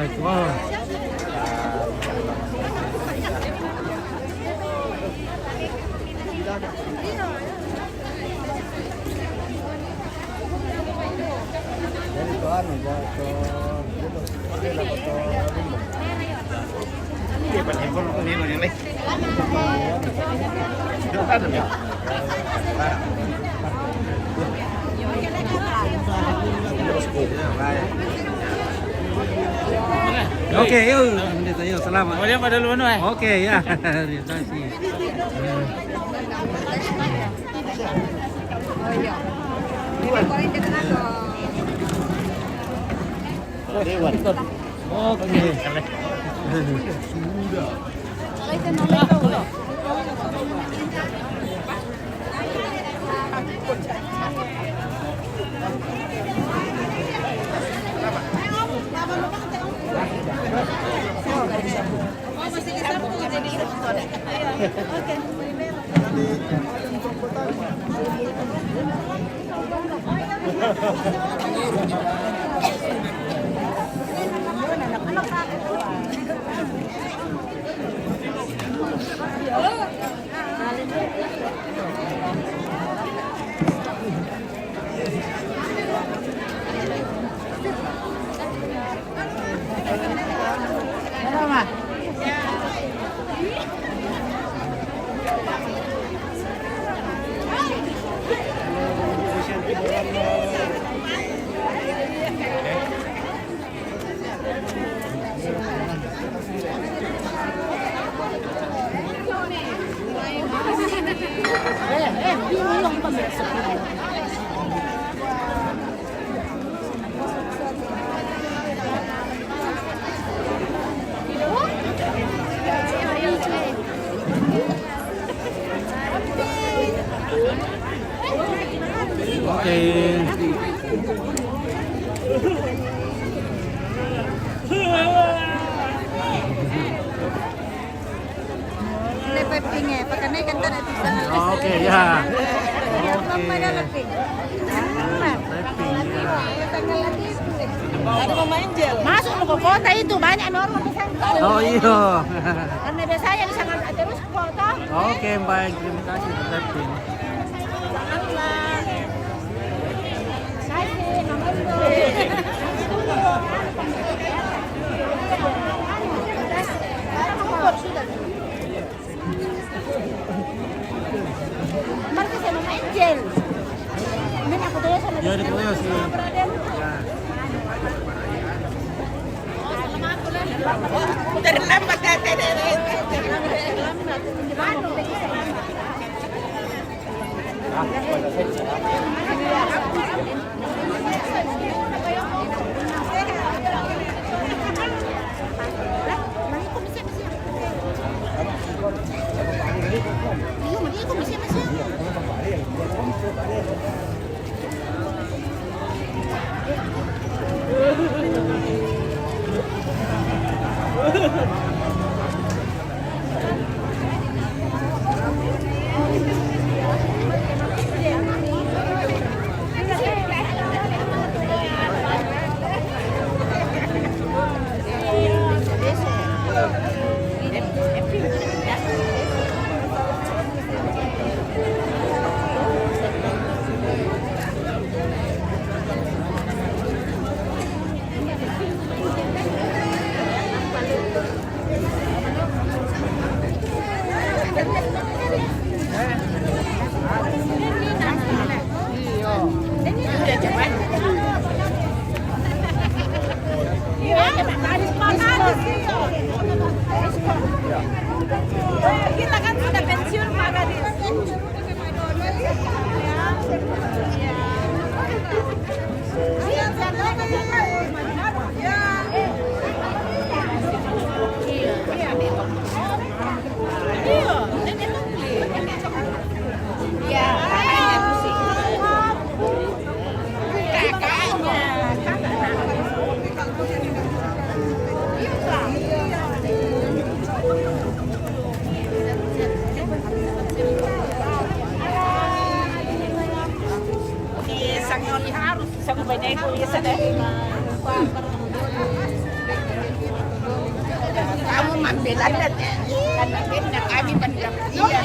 Assalamualaikum. Oke, yuk. Yuk, selamat. Kemudian pada dulu Oke, ya. Terima kasih. Oke. Oke, ya. Ada Mama Angel. Masuk ke kota itu banyak orang di sana. Oh iya. Karena biasanya di sana terus ke kota. Oke, baik. Terima kasih untuk Blackpink. Marka sama Mama Angel. Ini aku tuh sama Ya, di Korea sih. Terlambat Kita kan sudah pensiun Pak Gadis. Isang banyak itu bisa deh. kamu membela karena benda kami pendampingan.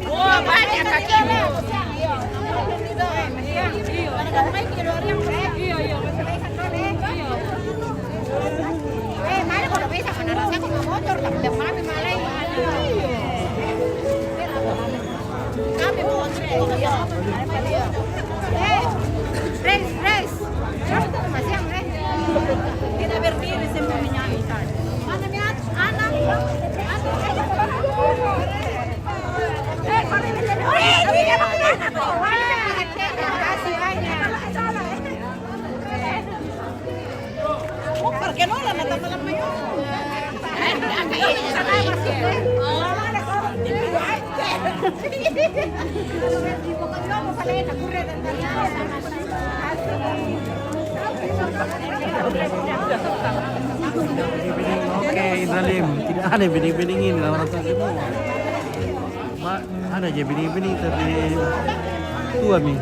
Wah, banyak kakimu. Mana kalau bisa menarasnya ke motor, tapi kami malah kami mau race. Masih yang kita berdiri semua menyanyi. Mana lihat anak. Oke, Ibrahim, tidak ada bening-beningin orang tua semua. Pak, ada aja bening-bening tapi tua nih.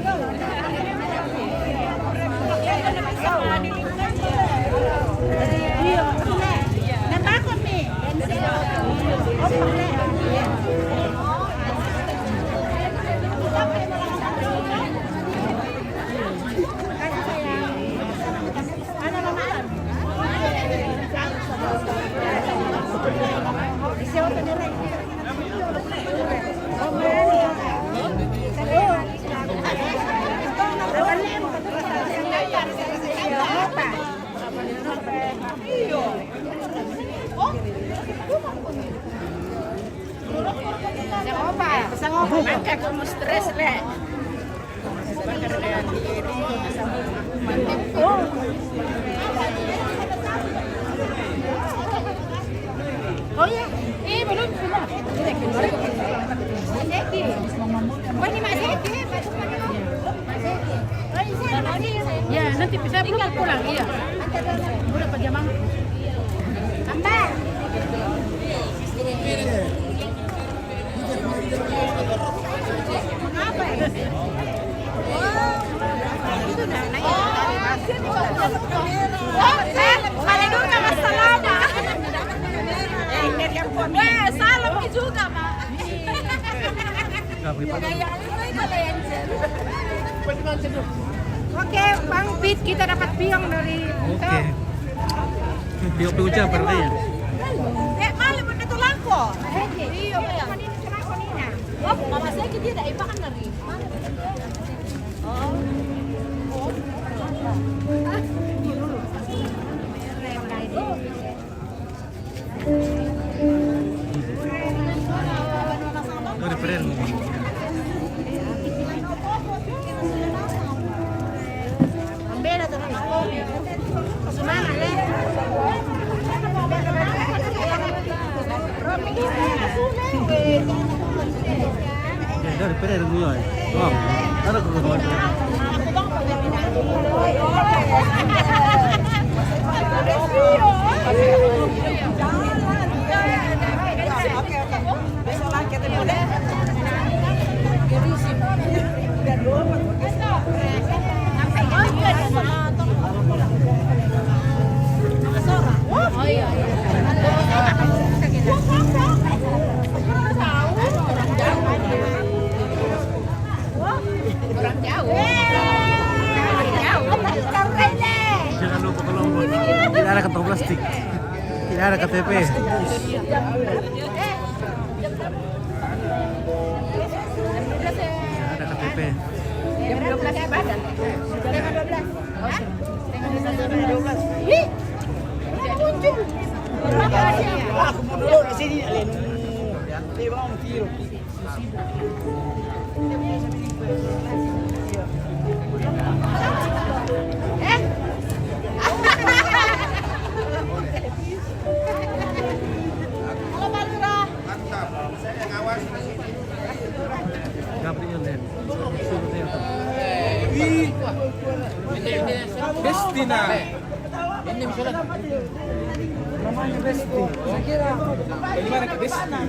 Maka kamu stres le. Oh ya, belum sudah. Oh ini masih ya nanti bisa pulang iya. Udah pergi mang. Ambil. Salam juga, Mak. Oke, Bang Pit, kita dapat piong dari Oke. Piong ucap berarti ya. Malam udah tulang kok. Iya, Oh, mama saya dia dah ibakan dari. Dari peren. ambil atau semangat le. Dari peren dulu ya. Bang, ada kebutuhan. Oh iya. Kurang jauh. Jangan lupa kalau tidak ada kantong plastik, tidak ada KTP. Tidak ada KTP. Jam 12 badan. Jam 12. Hah? Jam 12. Ih. Muncul. Aku mau dulu di sini, Len. Dia mau tiro. Besti na. Ini misalnya. Namanya Besti. Saya kira. Gimana ke Besti?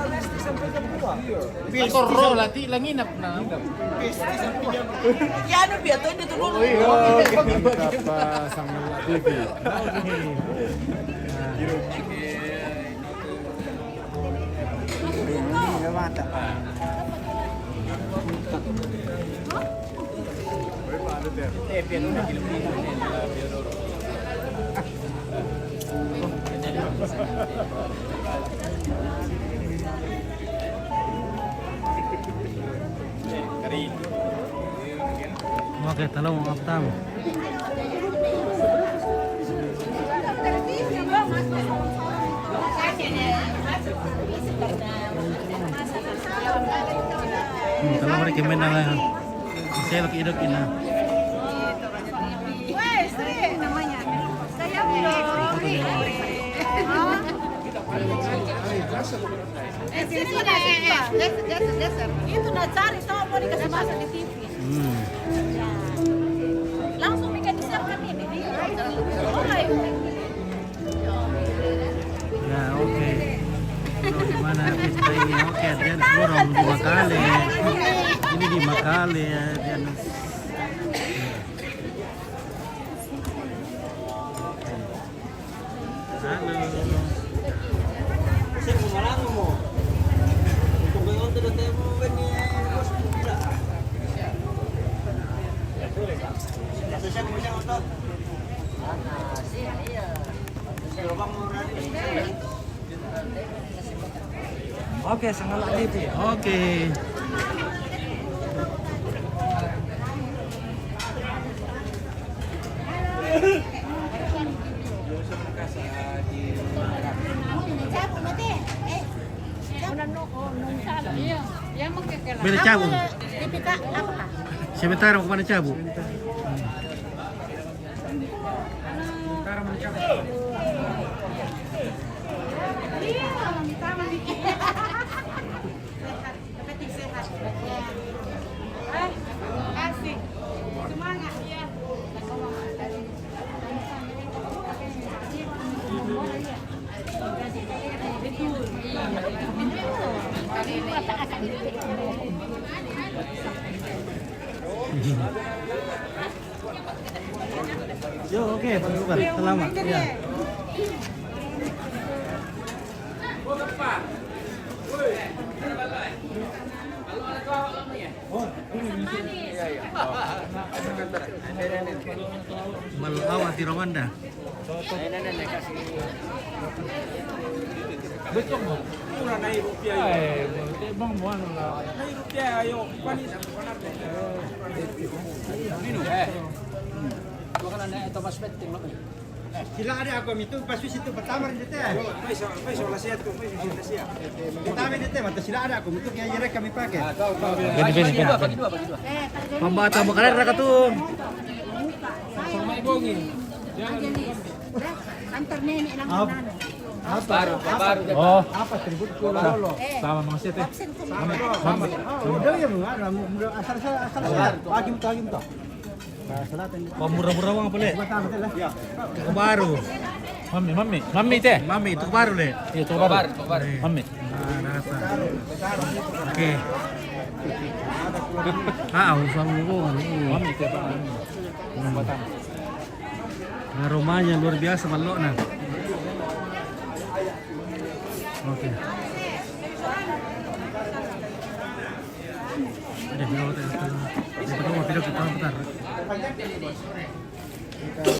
Besti sampai jam 2. Atau roll lati langinap na. Besti sampai jam Yan ang biyato, hindi ito lulo. Pasang TV. Mata. Piano na Pilipino. Oke, tolong apa tahu? Kalau mereka main dengan saya lagi hidup ini. Wes, namanya. Saya Ori. Itu udah cari sama mau dikasih masuk di TV. Langsung bikin disiapkan ini. Ya oke. Kalau gimana pesta ini? Oke, dia borong 2 kali. Ini 5 kali ya. Dia halo. Kasi kung malango mo, kung ganyan ito na tayo mo bos tidak. Kasi siya kung siya otot. Lubang mo rin. Oke, sangat aktif ya. Oke. Beli cabu. Tipika apa? Sebentar mau kemana cabu? Asik. Semangat ya. Yo oke, Pak Bukan. Selamat. Ya. Malawa di Rwanda. Betul mo. Mura na rupiah yun. Bang mo ano na. Na rupiah ayo. Panis. Baka na ito mas betting mo. Sila ada aku itu pas itu pertama di teh. May wala siya ito. May wala siya. Pertama di teh, mata sila ada aku itu yang direk kami pakai. Bini. Pembata makanan ra katung. Sama ibongin. Antar nenek lang nano. Baru. Oh, apa tribut kula lolo. Sama mga sete. Absen ko Udah ya mga asal pagi to. Salatan. Pemurah-murah wang boleh. Pertama teh lah. Ya. Itu baru. Mami teh. Mami itu baru le. Iya, itu baru. Mami. Nah, nasa. Oke. Usah ngomong. Mami teh Pak. Nah, rumahnya luar biasa malok nah. Oke. Ada video kita bentar.